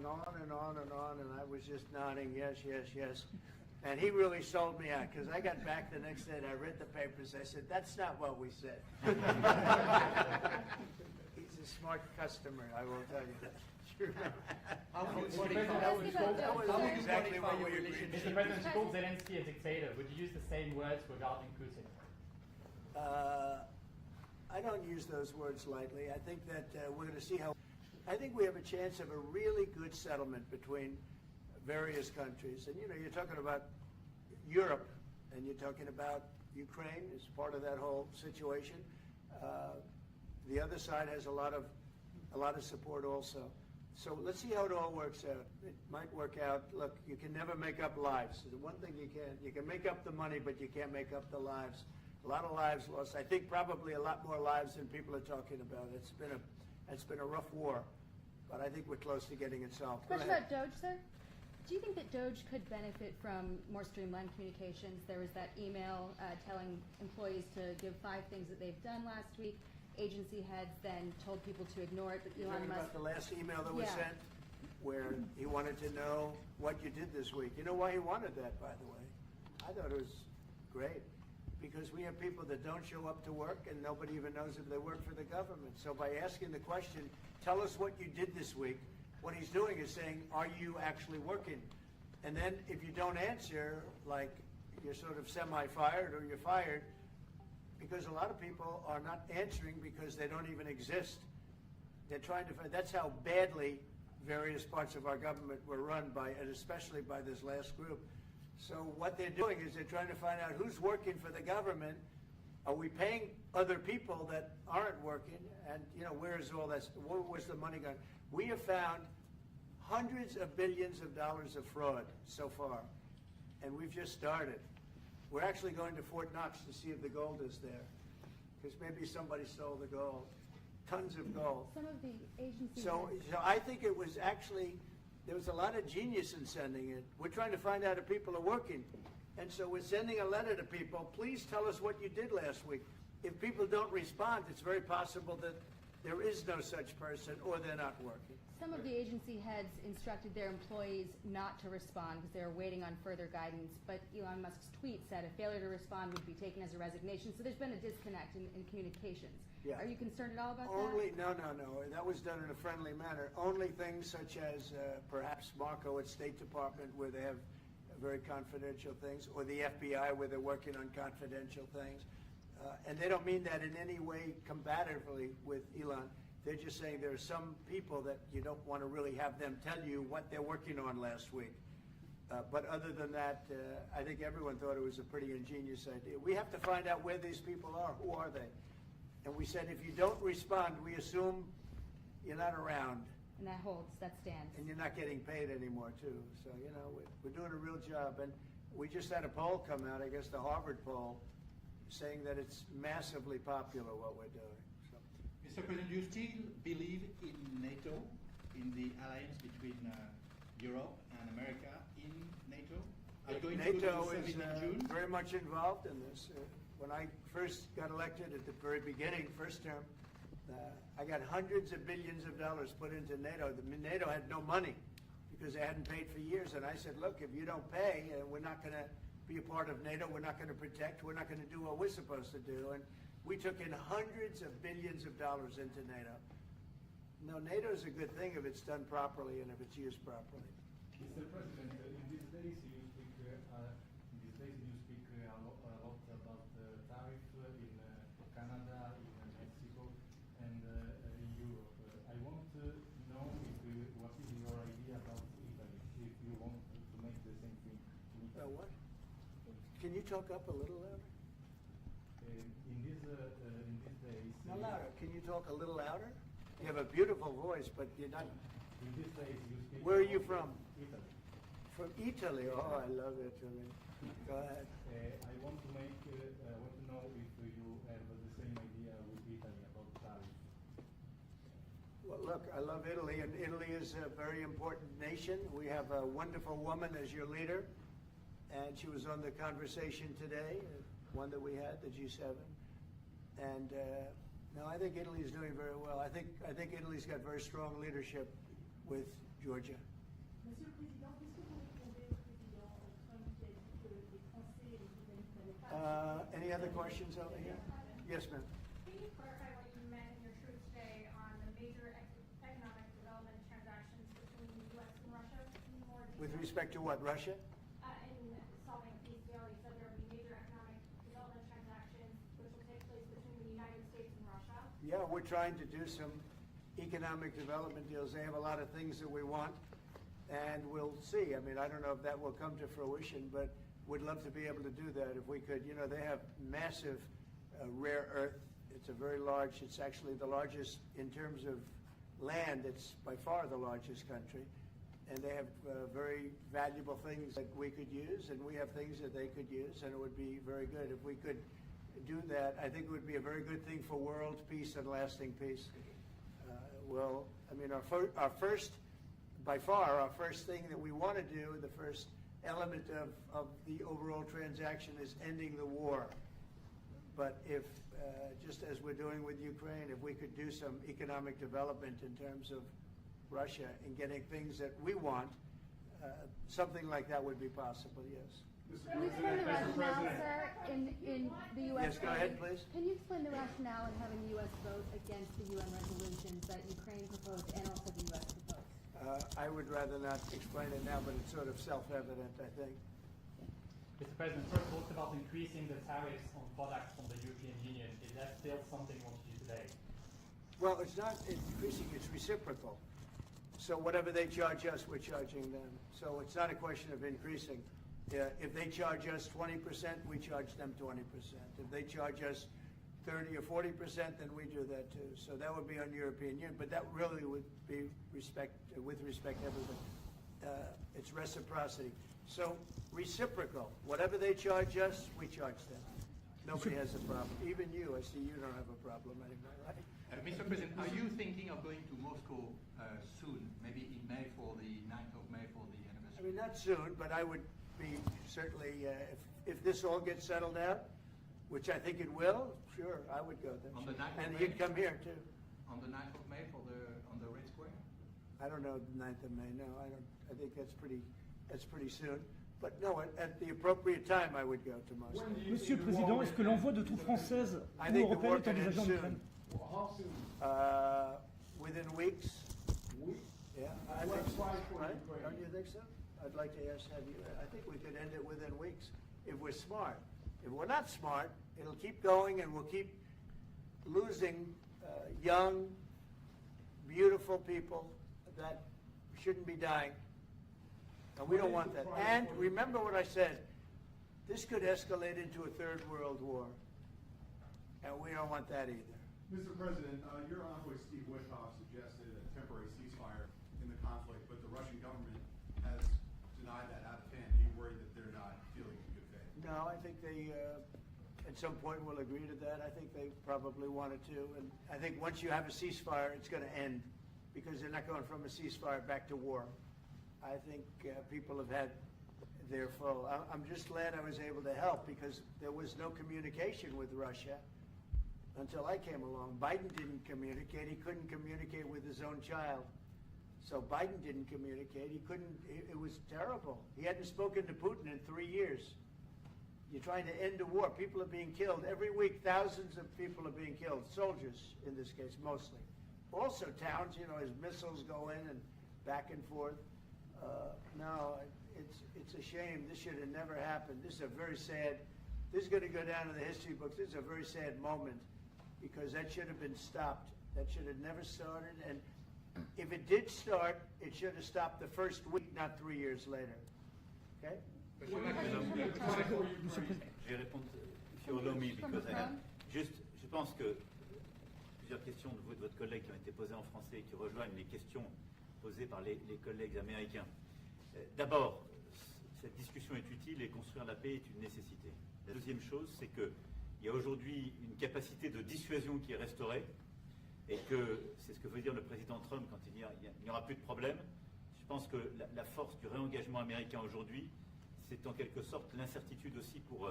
going on and on and on, and I was just nodding, yes, yes, yes. And he really sold me out, because I got back the next day and I read the papers. I said, that's not what we said. He's a smart customer, I will tell you that. How would you exactly what we agreed. Mr. President, you called Zelensky a dictator. Would you use the same words regarding Putin? I don't use those words lightly. I think that we're going to see how. I think we have a chance of a really good settlement between various countries. And, you know, you're talking about Europe, and you're talking about Ukraine as part of that whole situation. The other side has a lot of support also. So let's see how it all works out. It might work out. Look, you can never make up lives. The one thing you can make up the money, but you can't make up the lives. A lot of lives lost. I think probably a lot more lives than people are talking about. It's been a rough war, but I think we're close to getting it solved. Question about Doge, sir. Do you think that Doge could benefit from more streamlined communications? There was that email telling employees to give 5 things that they've done last week. Agency heads then told people to ignore it, but Elon Musk. About the last email that was sent, where he wanted to know what you did this week. You know why he wanted that, by the way? I thought it was great, because we have people that don't show up to work and nobody even knows if they work for the government. So by asking the question, tell us what you did this week, what he's doing is saying, are you actually working? And then if you don't answer, like you're sort of semi-fired or you're fired, because a lot of people are not answering because they don't even exist. They're trying to find, that's how badly various parts of our government were run by, and especially by this last group. So what they're doing is they're trying to find out who's working for the government. Are we paying other people that aren't working? And, you know, where is all that? Where's the money going? We have found hundreds of billions of dollars of fraud so far, and we've just started. We're actually going to Fort Knox to see if the gold is there, because maybe somebody stole the gold. Tons of gold. Some of the agencies. So I think it was actually, there was a lot of genius in sending it. We're trying to find out if people are working. And so we're sending a letter to people, please tell us what you did last week. If people don't respond, it's very possible that there is no such person or they're not working. Some of the agency heads instructed their employees not to respond because they were waiting on further guidance, but Elon Musk's tweet said a failure to respond would be taken as a resignation. So there's been a disconnect in communications. Yeah. Are you concerned at all about that? No. That was done in a friendly manner. Only things such as perhaps Marco at State Department, where they have very confidential things, or the FBI, where they're working on confidential things. And they don't mean that in any way combatively with Elon. They're just saying there are some people that you don't want to really have them tell you what they're working on last week. But other than that, I think everyone thought it was a pretty ingenious idea. We have to find out where these people are. Who are they? And we said, if you don't respond, we assume you're not around. And that holds, that stands. And you're not getting paid anymore, too. So, you know, we're doing a real job. And we just had a poll come out, I guess the Harvard poll, saying that it's massively popular what we're doing. So. Mr. President, do you still believe in NATO, in the alliance between Europe and America in NATO? Are you going NATO to is in June? very much involved in this. When I first got elected at the very beginning, first term, I got hundreds of billions of dollars put into NATO. NATO had no money because they hadn't paid for years. And I said, look, if you don't pay, we're not going to be a part of NATO. We're not going to protect. We're not going to do what we're supposed to do. And we took in hundreds of billions of dollars into NATO. No, NATO is a good thing if it's done properly and if it's used properly. Mr. President, in these days you speak a lot about tariff in Canada, in Mexico, and in Europe. I want to know what is your idea about Italy, if you want to make the same thing. What? Can you talk up a little louder? In these days. No, louder. Can you talk a little louder? You have a beautiful voice, but you're not. In these days you speak. Where are you from? Italy. From Italy. Oh, I love Italy. Go ahead. I want to know if you have the same idea with Italy about tariffs. Well, look, I love Italy, and Italy is a very important nation. We have a wonderful woman as your leader, and she was on the conversation today, one that we had, the G7. And no, I think Italy is doing very well. I think Italy's got very strong leadership with Georgia. Monsieur le Président, qu'est-ce que vous répondez au président Trump qui a dit que les Français et les Britanniques n'avaient pas... Any other questions over here? Yes, ma'am. Can you clarify what you meant in your truth today on the major economic development transactions between the U.S. and Russia? In more detail? With respect to what, Russia? In solving a peace deal, you said there will be major economic development transactions which will take place between the United States and Russia. Yeah, we're trying to do some economic development deals. They have a lot of things that we want, and we'll see. I mean, I don't know if that will come to fruition, but we'd love to be able to do that if we could. You know, they have massive rare earth. It's a very large, it's actually the largest in terms of land. It's by far the largest country. And they have very valuable things that we could use, and we have things that they could use, and it would be very good if we could do that. I think it would be a very good thing for world peace and lasting peace. Well, I mean, our first, by far, our first thing that we want to do, the first element of the overall transaction is ending the war. But if, just as we're doing with Ukraine, if we could do some economic development in terms of Russia and getting things that we want, something like that would be possible, yes. Can you explain the rationale, sir, in the U.S. Yes, go ahead, please. Can you explain the rationale in having the U.S. vote against the UN resolutions that Ukraine proposed and also the U.S. proposed? I would rather not explain it now, but it's sort of self-evident, I think. Mr. President, first talked about increasing the tariffs on products from the European Union. Is that still something you want to do today? Well, it's not increasing, it's reciprocal. So whatever they charge us, we're charging them. So it's not a question of increasing. If they charge us 20%, we charge them 20%. If they charge us 30 or 40%, then we do that too. So that would be on European Union, but that really would be with respect to everybody. It's reciprocity. So reciprocal. Whatever they charge us, we charge them. Nobody has a problem. Even you, I see you don't have a problem anymore, right? Mr. President, are you thinking of going to Moscow soon, maybe in May for the 9th of May for the I anniversary? mean, not soon, but I would be certainly, if this all gets settled out, which I think it will, sure, I would go there. On the 9th of And May? you'd come here too. On the 9th of May for on the Red Square? I don't know the 9th of May, no, I don't, I think that's pretty soon. But no, at the appropriate time, I would go to Moscow. Monsieur le Président, est-ce que l'envoi de troupes françaises I ou think the européennes war est can end envisagé en soon. Ukraine? How soon? Within weeks. Weeks? Yeah, I think What's so, right for right? Ukraine? Don't you think so? I'd like to have you, I think we could end it within weeks if we're smart. If we're not smart, it'll keep going and we'll keep losing young, beautiful people that shouldn't be dying. And we don't want that. And remember what I said, this could escalate into a third world war. And we don't want that either. Mr. President, your envoy Steve Witkoff suggested a temporary ceasefire in the conflict, but the Russian government has denied that out of hand. Are you worried that they're not feeling in good faith? No, I think they, at some point, will agree to that. I think they probably wanted to. And I think once you have a ceasefire, it's going to end because they're not going from a ceasefire back to war. I think people have had their full. I'm just glad I was able to help because there was no communication with Russia until I came along. Biden didn't communicate. He couldn't communicate with his own child. So Biden didn't communicate. He couldn't, it was terrible. He hadn't spoken to Putin in 3 years. You're trying to end a war. People are being killed. Every week, thousands of people are being killed. Soldiers, in this case, mostly. Also towns, you know, as missiles go in and back and forth. No, it's a shame. This should have never happened. This is a very sad, this is going to go down in the history books. This is a very sad moment because that should have been stopped. That should have never started. And if it did start, it should have stopped the first week, not 3 years later. Okay? Je vais répondre, if you allow me, because I have just, je pense que plusieurs questions de vous et de votre collègue qui ont été posées en français et qui rejoignent les questions posées par les collègues américains. D'abord, cette discussion est utile et construire la paix est une nécessité. La deuxième chose, c'est qu'il y a aujourd'hui une capacité de dissuasion qui est restaurée et que c'est ce que veut dire le président Trump quand il dit il n'y aura plus de problème. Je pense que la force du réengagement américain aujourd'hui, c'est en quelque sorte l'incertitude aussi pour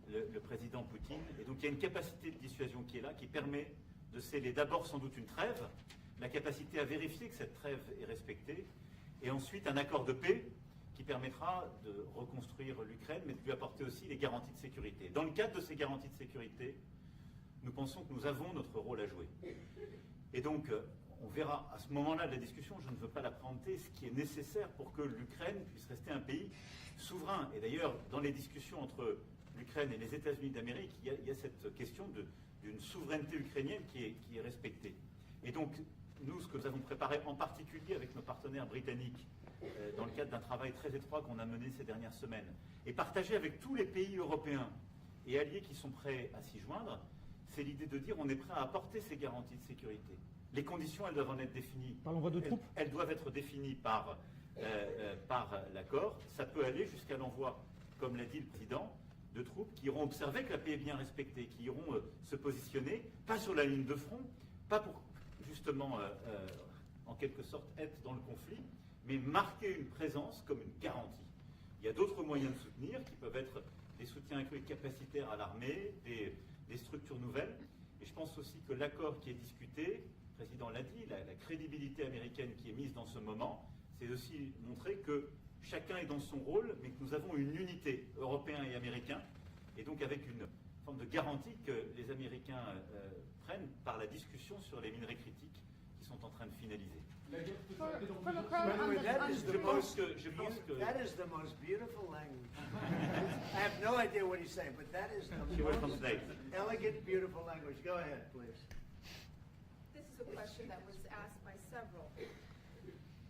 le président Poutine. Et donc il y a une capacité de dissuasion qui est là, qui permet de sceller d'abord sans doute une trêve, la capacité à vérifier que cette trêve est respectée, Et ensuite, un accord de paix qui permettra de reconstruire l'Ukraine, mais de lui apporter aussi les garanties de sécurité. Dans le cadre de ces garanties de sécurité, nous pensons que nous avons notre rôle à jouer. Et donc, on verra à ce moment-là de la discussion, je ne veux pas la préempter, ce qui est nécessaire pour que l'Ukraine puisse rester un pays souverain. Et d'ailleurs, dans les discussions entre l'Ukraine et les États-Unis d'Amérique, il y a cette question d'une souveraineté ukrainienne qui est respectée. Et donc, nous, ce que nous avons préparé en particulier avec nos partenaires britanniques, dans le cadre d'un travail très étroit qu'on a mené ces dernières semaines, et partagé avec tous les pays européens et alliés qui sont prêts à s'y joindre, c'est l'idée de dire on est prêt à apporter ces garanties de sécurité. Les conditions, elles doivent en être définies. Par l'envoi de troupes. Elles doivent être définies par l'accord. Ça peut aller jusqu'à l'envoi, comme l'a dit le président, de troupes qui iront observer que la paix est bien respectée, qui iront se positionner, pas sur la ligne de front, pas pour justement, en quelque sorte, être dans le conflit, mais marquer une présence comme une garantie. Il y a d'autres moyens de soutenir qui peuvent être des soutiens capacitaires à l'armée, des structures nouvelles. Et je pense aussi que l'accord qui est discuté, le président l'a dit, la crédibilité américaine qui est mise dans ce moment, c'est aussi montrer que chacun est dans son rôle, mais que nous avons une unité, Européens et Américains, et donc avec une forme de garantie que les Américains prennent par la discussion sur les minerais critiques qui sont en train de finaliser. For Macron, By the on way, the, that on is the the most, that is the most beautiful language. I have no idea what he's saying, but that is She the will most translate. elegant, beautiful language. Go ahead, please. This is a question that was asked by several.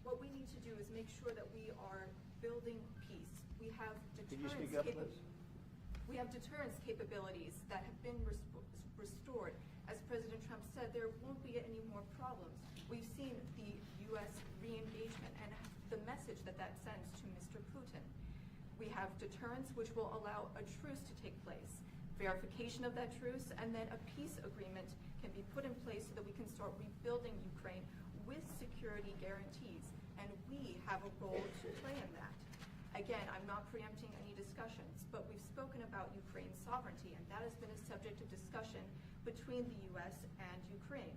What we need to do is make sure that we are building peace. We have Can you speak up, please? We have deterrence capabilities that have been restored. As President Trump said, there won't be any more problems. We've seen the U.S. re-engagement and the message that that sends to Mr. Putin. We have deterrence, which will allow a truce to take place, verification of that truce, and then a peace agreement can be put in place so that we can start rebuilding Ukraine with security guarantees. And we have a role to play in that. Again, I'm not preempting any discussions, but we've spoken about Ukraine's sovereignty, and that has been a subject of discussion between the U.S. and Ukraine.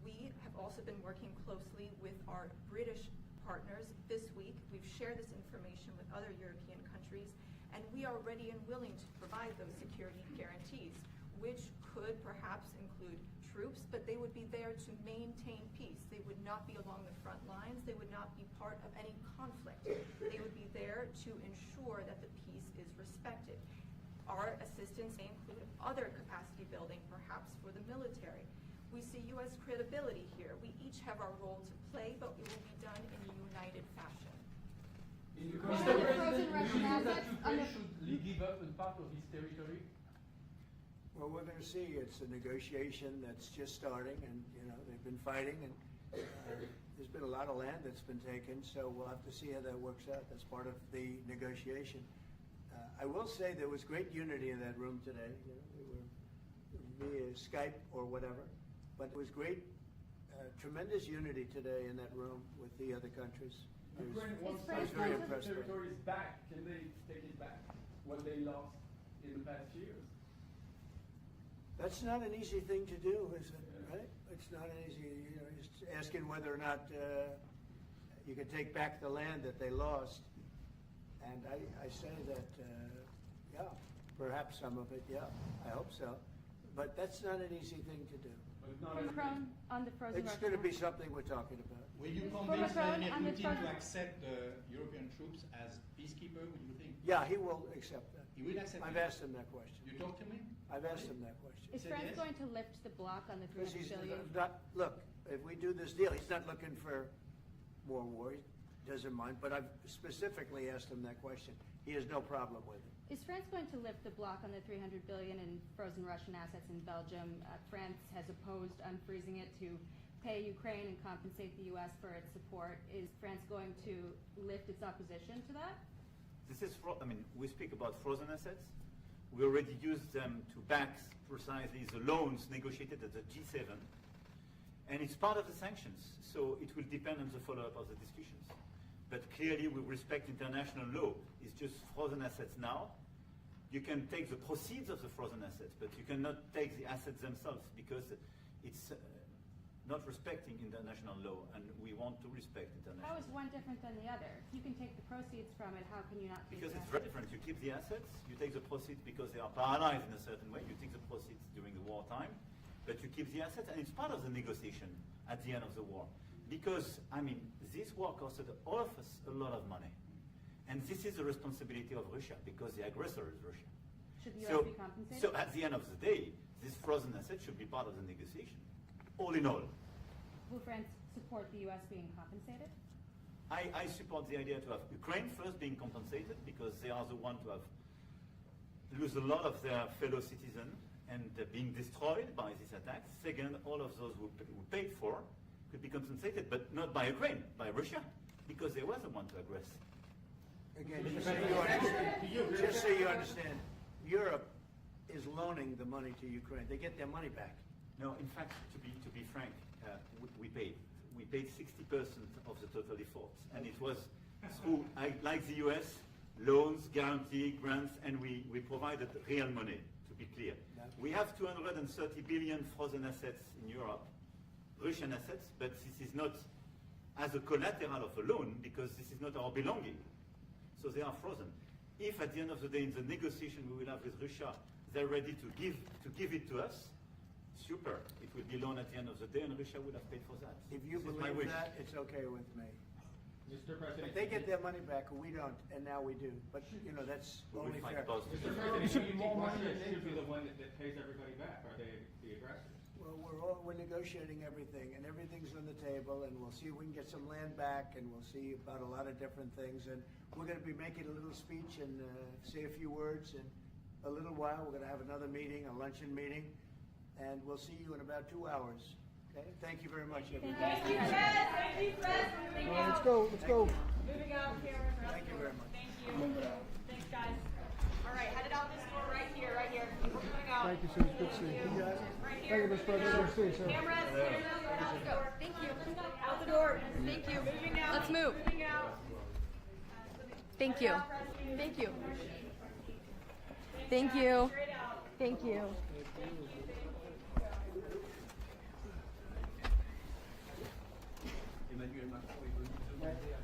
We have also been working closely with our British partners this week. We've shared this information with other European countries, and we are ready and willing to provide those security guarantees, which could perhaps include troops, but they would be there to maintain peace. They would not be along the front lines. They would not be part of any conflict. They would be there to ensure that the peace is respected. Our assistance may include other capacity building, perhaps for the military. We see U.S. credibility here. We each have our role to play, but it will be done in a united fashion. Mr. President, do you think that Ukraine should give up a part of its territory? Well, we're going to see. It's a negotiation that's just starting, and they've been fighting, and there's been a lot of land that's been taken. So we'll have to see how that works out. That's part of the negotiation. I will say there was great unity in that room today. We were via Skype or whatever, but it was great, tremendous unity today in that room with the other countries. Ukraine wants I was very the impressed by it. territories back. Can they take it back? What they lost in the past years? That's not an easy thing to do, is it? Right? It's not an easy. Just asking whether or not you can take back the land that they lost. And I say that, yeah, perhaps some of it, yeah, I hope so. But that's not an easy thing to do. Macron on the frozen It's Russian going to be asset. something we're talking about. Will you For convince Macron, Vladimir on the Putin to front- accept the European troops as peacekeeper, would you think? Yeah, he will accept that. He will accept I've it? asked him that question. You talked to him? I've asked him that question. Is Said France yes? going to lift the block on the Because 300 he's billion? not, look, if we do this deal, he's not looking for more war. He doesn't mind. But I've specifically asked him that question. He has no problem with it. Is France going to lift the block on the 300 billion in frozen Russian assets in Belgium? France has opposed unfreezing it to pay Ukraine and compensate the U.S. for its support. Is France going to lift its opposition to that? This is, we speak about frozen assets. We already used them to back precisely the loans negotiated at the G7. And it's part of the sanctions, so it will depend on the follow-up of the discussions. But clearly we respect international law. It's just frozen assets now. You can take the proceeds of the frozen assets, but you cannot take the assets themselves because it's not respecting international law, and we want to respect international How law. is one different than the other? If you can take the proceeds from it, how can you not take Because the it's assets? very different. You keep the assets, you take the proceeds because they are paralyzed in a certain way. You take the proceeds during the wartime, but you keep the assets, and it's part of the negotiation at the end of the war. Because, I mean, this war costed all of us a lot of money. And this is the responsibility of Russia, because the aggressor is Russia. Should the U.S. be compensated? So at the end of the day, this frozen asset should be part of the negotiation, all in all. Will France support the U.S. being compensated? I support the idea to have Ukraine first being compensated, because they are the one to have lose a lot of their fellow citizens and being destroyed by these attacks. Second, all of those who paid for could be compensated, but not by Ukraine, by Russia, because they were the one to aggress. Again, just so you understand, Europe is loaning the money to Ukraine. They get their money back. No, in fact, to be frank, we paid. We paid 60% of the total efforts, and it was through, like the US, loans, guarantee, grants, and we provided real money, to be clear. We have 230 billion frozen assets in Europe, Russian assets, but this is not as a collateral of a loan, because this is not our belonging. So they are frozen. If at the end of the day, in the negotiation we will have with Russia, they're ready to give it to us, super. It will be loan at the end of the day, and Russia would have paid for that. If you This is my believe wish. that, it's okay with me. Mr. President, But they get their money back, and we don't, and now we do. But, you know, that's We will only fight fair. about it. Mr. President, do you think Russia should be the one that pays everybody back, or the aggressors? Well, we're negotiating everything, and everything's on the table, and we'll see if we can get some land back, and we'll see about a lot of different things. And we're going to be making a little speech and say a few words. In a little while, we're going to have another meeting, a luncheon meeting, and we'll see you in about 2 hours. Okay? Thank you very much, everybody. Thank you, Fred. Thank you, Fred. Moving out. Let's go, let's go. Moving out, Cameron. Thank you very much. Thank you. Thanks, guys. All right, headed out this door right here, right here. We're moving out. Thank you, sir. Good to see you. Right Thank here. you, Mr. President. Good to see you, sir. Cameras, out the door. Thank you. Out the door. Thank you. Moving out. Let's move. Moving out. Thank you. Thank you. Thank you. Straight out. Thank you. Emmanuel Macron est venu demander à